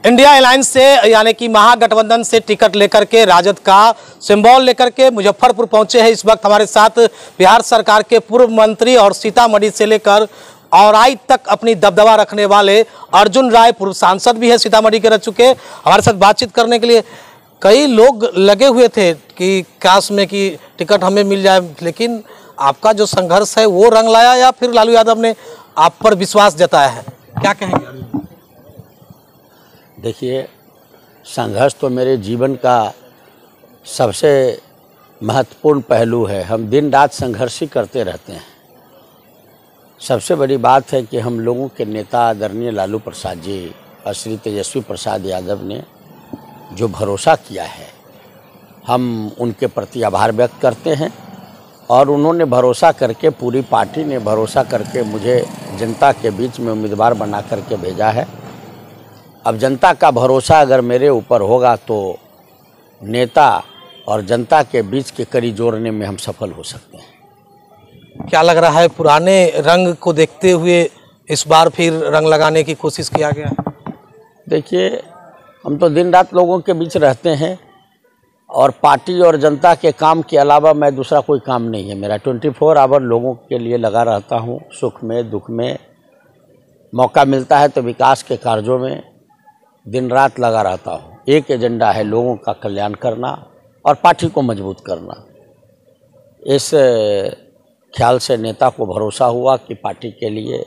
India alliance से यानी कि महागठबंधन से टिकट लेकर के राजद का सिंबल लेकर के मुजफ्फरपुर पहुंचे हैं। इस वक्त हमारे साथ बिहार सरकार के पूर्व मंत्री और सीतामढ़ी से लेकर औराई तक अपनी दबदबा रखने वाले अर्जुन राय पूर्व सांसद भी है, सीतामढ़ी के रह चुके। हमारे साथ बातचीत करने के लिए कई लोग लगे हुए थे कि काश में कि टिकट हमें मिल जाए, लेकिन आपका जो संघर्ष है वो रंग लाया या फिर लालू यादव ने आप पर विश्वास जताया है, क्या कहेंगे? देखिए, संघर्ष तो मेरे जीवन का सबसे महत्वपूर्ण पहलू है। हम दिन रात संघर्ष ही करते रहते हैं। सबसे बड़ी बात है कि हम लोगों के नेता आदरणीय लालू प्रसाद जी और श्री तेजस्वी प्रसाद यादव ने जो भरोसा किया है, हम उनके प्रति आभार व्यक्त करते हैं। और उन्होंने भरोसा करके, पूरी पार्टी ने भरोसा करके मुझे जनता के बीच में उम्मीदवार बना करके भेजा है। अब जनता का भरोसा अगर मेरे ऊपर होगा तो नेता और जनता के बीच के कड़ी जोड़ने में हम सफल हो सकते हैं। क्या लग रहा है, पुराने रंग को देखते हुए इस बार फिर रंग लगाने की कोशिश किया गया? देखिए, हम तो दिन रात लोगों के बीच रहते हैं और पार्टी और जनता के काम के अलावा मैं दूसरा कोई काम नहीं है मेरा। 24 आवर लोगों के लिए लगा रहता हूँ, सुख में दुख में। मौका मिलता है तो विकास के कार्यों में दिन रात लगा रहता हूँ। एक एजेंडा है, लोगों का कल्याण करना और पार्टी को मजबूत करना। इस ख्याल से नेता को भरोसा हुआ कि पार्टी के लिए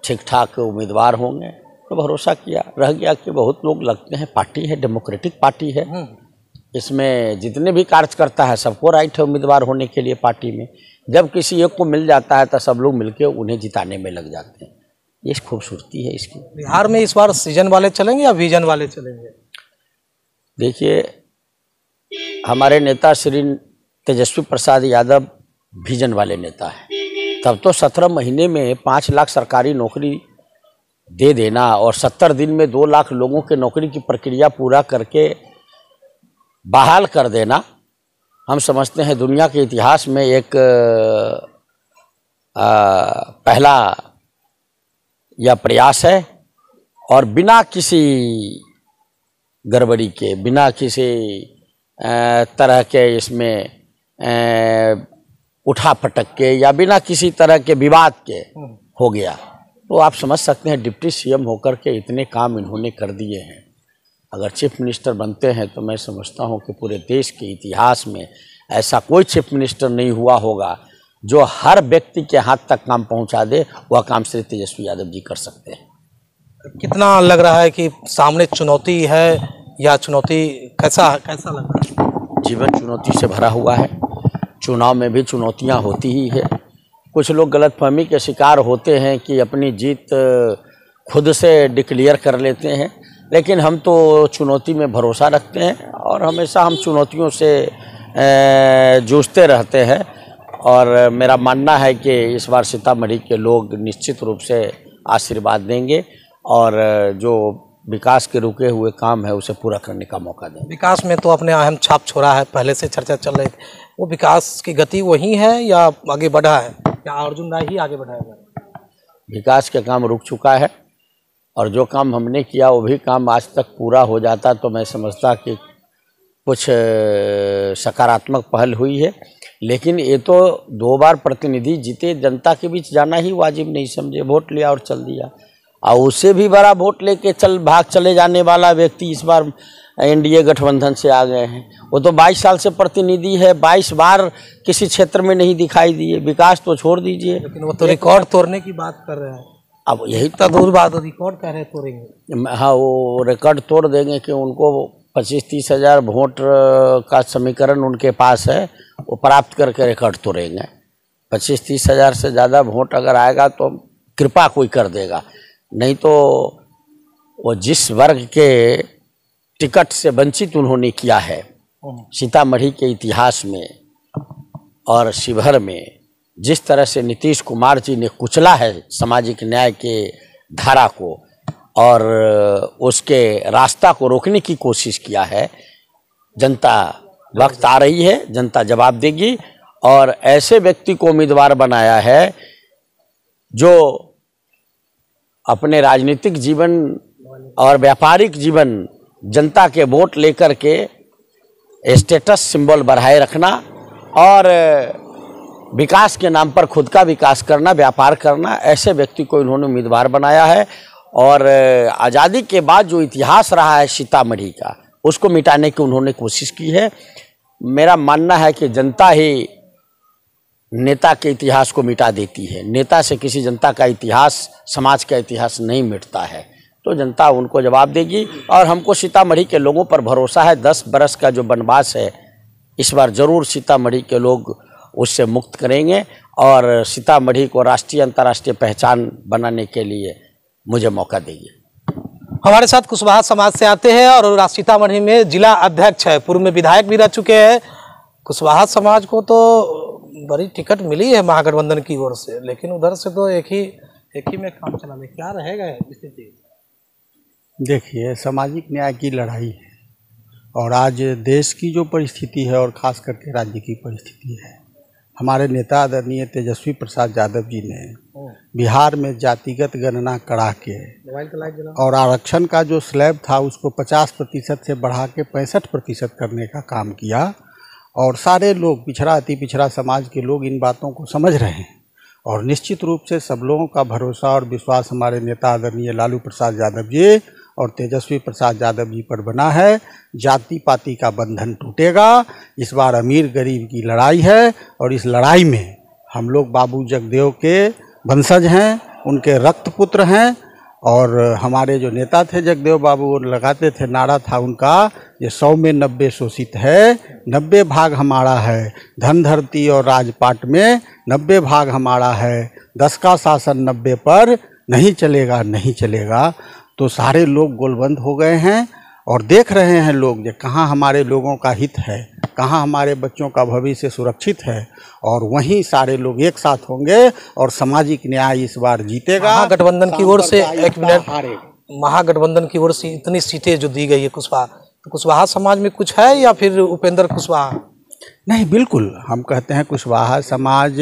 ठीक ठाक उम्मीदवार होंगे, तो भरोसा किया। रह गया कि बहुत लोग लगते हैं, पार्टी है, डेमोक्रेटिक पार्टी है, इसमें जितने भी कार्यकर्ता है सबको राइट है उम्मीदवार होने के लिए पार्टी में। जब किसी एक को मिल जाता है तो सब लोग मिलकर उन्हें जिताने में लग जाते हैं। ये खूबसूरती है इसकी। बिहार में इस बार सीजन वाले चलेंगे या विजन वाले चलेंगे? देखिए, हमारे नेता श्री तेजस्वी प्रसाद यादव विजन वाले नेता हैं। तब तो 17 महीने में 5 लाख सरकारी नौकरी दे देना और 70 दिन में 2 लाख लोगों के नौकरी की प्रक्रिया पूरा करके बहाल कर देना, हम समझते हैं दुनिया के इतिहास में एक पहला यह प्रयास है। और बिना किसी गड़बड़ी के, बिना किसी तरह के इसमें उठा पटक के या बिना किसी तरह के विवाद के हो गया। तो आप समझ सकते हैं डिप्टी सीएम होकर के इतने काम इन्होंने कर दिए हैं। अगर चीफ मिनिस्टर बनते हैं तो मैं समझता हूं कि पूरे देश के इतिहास में ऐसा कोई चीफ मिनिस्टर नहीं हुआ होगा जो हर व्यक्ति के हाथ तक काम पहुंचा दे। वह काम श्री तेजस्वी यादव जी कर सकते हैं। कितना लग रहा है कि सामने चुनौती है या चुनौती कैसा लग रहा है? जीवन चुनौती से भरा हुआ है। चुनाव में भी चुनौतियां होती ही है। कुछ लोग गलतफहमी के शिकार होते हैं कि अपनी जीत खुद से डिक्लेयर कर लेते हैं, लेकिन हम तो चुनौती में भरोसा रखते हैं और हमेशा हम चुनौतियों से जूझते रहते हैं। और मेरा मानना है कि इस बार सीतामढ़ी के लोग निश्चित रूप से आशीर्वाद देंगे और जो विकास के रुके हुए काम है उसे पूरा करने का मौका देंगे। विकास में तो अपने अहम छाप छोड़ा है, पहले से चर्चा चल रही थी, वो विकास की गति वही है या आगे बढ़ा है, या अर्जुन राय ही आगे बढ़ाएगा? विकास का काम रुक चुका है और जो काम हमने किया वो भी काम आज तक पूरा हो जाता तो मैं समझता कि कुछ सकारात्मक पहल हुई है। लेकिन ये तो 2 बार प्रतिनिधि जीते, जनता के बीच जाना ही वाजिब नहीं समझे, वोट लिया और चल दिया। और उससे भी बड़ा वोट लेके भाग चले जाने वाला व्यक्ति इस बार एनडीए गठबंधन से आ गए हैं। वो तो 22 साल से प्रतिनिधि है, 22 बार किसी क्षेत्र में नहीं दिखाई दिए। विकास तो छोड़ दीजिए, लेकिन वो तो रिकॉर्ड तोड़ने की बात कर रहे हैं। अब यही तो दूर बात, रिकॉर्ड कह रहे तोड़ेंगे। हाँ, वो रिकॉर्ड तोड़ देंगे कि उनको 25-30 हज़ार वोट का समीकरण उनके पास है, वो प्राप्त करके रिकॉर्ड तोड़ेंगे। 25-30 हज़ार से ज़्यादा वोट अगर आएगा तो कृपा कोई कर देगा, नहीं तो वो जिस वर्ग के टिकट से वंचित उन्होंने किया है सीतामढ़ी के इतिहास में और शिवहर में, जिस तरह से नीतीश कुमार जी ने कुचला है सामाजिक न्याय के धारा को और उसके रास्ता को रोकने की कोशिश किया है, जनता वक्त आ रही है, जनता जवाब देगी। और ऐसे व्यक्ति को उम्मीदवार बनाया है जो अपने राजनीतिक जीवन और व्यापारिक जीवन, जनता के वोट लेकर के स्टेटस सिंबल बढ़ाए रखना और विकास के नाम पर खुद का विकास करना, व्यापार करना, ऐसे व्यक्ति को इन्होंने उम्मीदवार बनाया है। और आज़ादी के बाद जो इतिहास रहा है सीतामढ़ी का, उसको मिटाने की उन्होंने कोशिश की है। मेरा मानना है कि जनता ही नेता के इतिहास को मिटा देती है। नेता से किसी जनता का इतिहास, समाज का इतिहास नहीं मिटता है। तो जनता उनको जवाब देगी और हमको सीतामढ़ी के लोगों पर भरोसा है। 10 बरस का जो वनवास है, इस बार ज़रूर सीतामढ़ी के लोग उससे मुक्त करेंगे और सीतामढ़ी को राष्ट्रीय अंतर्राष्ट्रीय पहचान बनाने के लिए मुझे मौका देंगे। हमारे साथ कुशवाहा समाज से आते हैं और सीतामढ़ी में जिला अध्यक्ष है, पूर्व में विधायक भी रह चुके हैं। कुशवाहा समाज को तो बड़ी टिकट मिली है महागठबंधन की ओर से, लेकिन उधर से तो एक ही में काम चलाने, क्या रहेगा स्थिति? देखिए, सामाजिक न्याय की लड़ाई है और आज देश की जो परिस्थिति है और ख़ास करके राज्य की परिस्थिति है, हमारे नेता आदरणीय तेजस्वी प्रसाद यादव जी ने बिहार में जातिगत गणना करा के और आरक्षण का जो स्लैब था उसको 50% से बढ़ा के 65% करने का काम किया। और सारे लोग, पिछड़ा अति पिछड़ा समाज के लोग इन बातों को समझ रहे हैं और निश्चित रूप से सब लोगों का भरोसा और विश्वास हमारे नेता आदरणीय लालू प्रसाद यादव जी और तेजस्वी प्रसाद यादव जी पर बना है। जाति पाति का बंधन टूटेगा। इस बार अमीर गरीब की लड़ाई है और इस लड़ाई में हम लोग बाबू जगदेव के वंशज हैं, उनके रक्तपुत्र हैं। और हमारे जो नेता थे जगदेव बाबू, वो लगाते थे, नारा था उनका, ये 100 में 90 शोषित है, 90 भाग हमारा है, धन धरती और राजपाट में 90 भाग हमारा है, 10 का शासन 90 पर नहीं चलेगा, नहीं चलेगा। तो सारे लोग गोलबंद हो गए हैं और देख रहे हैं लोग कि कहाँ हमारे लोगों का हित है, कहाँ हमारे बच्चों का भविष्य सुरक्षित है। और वहीं सारे लोग एक साथ होंगे और सामाजिक न्याय इस बार जीतेगा। महागठबंधन की ओर से, एक मिनट, महागठबंधन की ओर से इतनी सीटें जो दी गई है कुशवाहा, तो कुशवाहा समाज में कुछ है या फिर उपेंद्र कुशवाहा? नहीं, बिल्कुल हम कहते हैं कुशवाहा समाज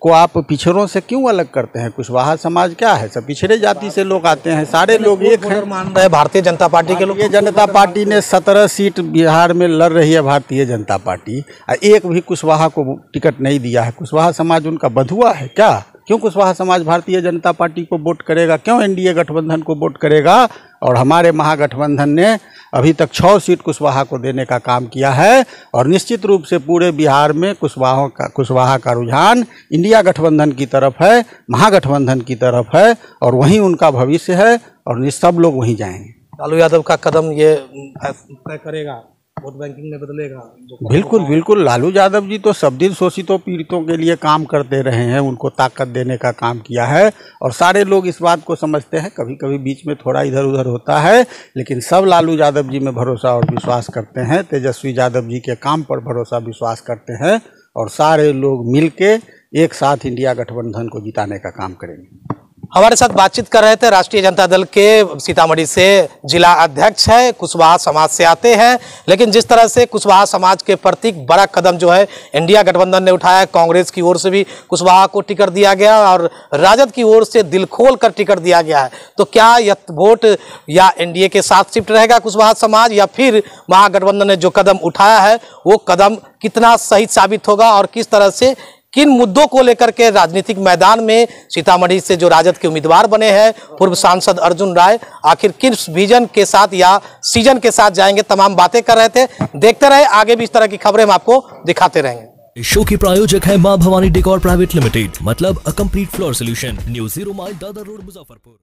को आप पिछड़ों से क्यों अलग करते हैं? कुशवाहा समाज क्या है? सब पिछड़े जाति से लोग आते हैं, सारे लोग एक हैं। मान रहे भारतीय जनता पार्टी के लोग। भारतीय जनता पार्टी ने 17 सीट बिहार में लड़ रही है भारतीय जनता पार्टी, एक भी कुशवाहा को टिकट नहीं दिया है। कुशवाहा समाज उनका बंधुआ है क्या? क्यों कुशवाहा समाज भारतीय जनता पार्टी को वोट करेगा? क्यों एनडीए गठबंधन को वोट करेगा? और हमारे महागठबंधन ने अभी तक 6 सीट कुशवाहा को देने का काम किया है और निश्चित रूप से पूरे बिहार में कुशवाहा का रुझान इंडिया गठबंधन की तरफ है, महागठबंधन की तरफ है और वहीं उनका भविष्य है और सब लोग वहीं जाएंगे। लालू यादव का कदम ये तय करेगा, वोट बैंकिंग में बदलेगा? बिल्कुल बिल्कुल, लालू यादव जी तो सब दिन शोषितों पीड़ितों के लिए काम करते रहे हैं, उनको ताकत देने का काम किया है और सारे लोग इस बात को समझते हैं। कभी कभी बीच में थोड़ा इधर उधर होता है, लेकिन सब लालू यादव जी में भरोसा और विश्वास करते हैं, तेजस्वी यादव जी के काम पर भरोसा विश्वास करते हैं और सारे लोग मिल के एक साथ इंडिया गठबंधन को जिताने का काम करेंगे। हमारे साथ बातचीत कर रहे थे राष्ट्रीय जनता दल के सीतामढ़ी से जिला अध्यक्ष है, कुशवाहा समाज से आते हैं। लेकिन जिस तरह से कुशवाहा समाज के प्रति बड़ा कदम जो है इंडिया गठबंधन ने उठाया, कांग्रेस की ओर से भी कुशवाहा को टिकट दिया गया और राजद की ओर से दिल खोल कर टिकट दिया गया है, तो क्या यह वोट या एनडीए के साथ शिफ्ट रहेगा कुशवाहा समाज, या फिर महागठबंधन ने जो कदम उठाया है वो कदम कितना सही साबित होगा और किस तरह से, किन मुद्दों को लेकर के राजनीतिक मैदान में सीतामढ़ी से जो राजद के उम्मीदवार बने हैं पूर्व सांसद अर्जुन राय, आखिर किस विजन के साथ या सीजन के साथ जाएंगे, तमाम बातें कर रहे थे। देखते रहे, आगे भी इस तरह की खबरें हम आपको दिखाते रहेंगे। शो की प्रायोजक है मां भवानी डेकोर प्राइवेट लिमिटेड, मतलब a complete floor solution, new 0 mile Dadar road, Muzaffarpur.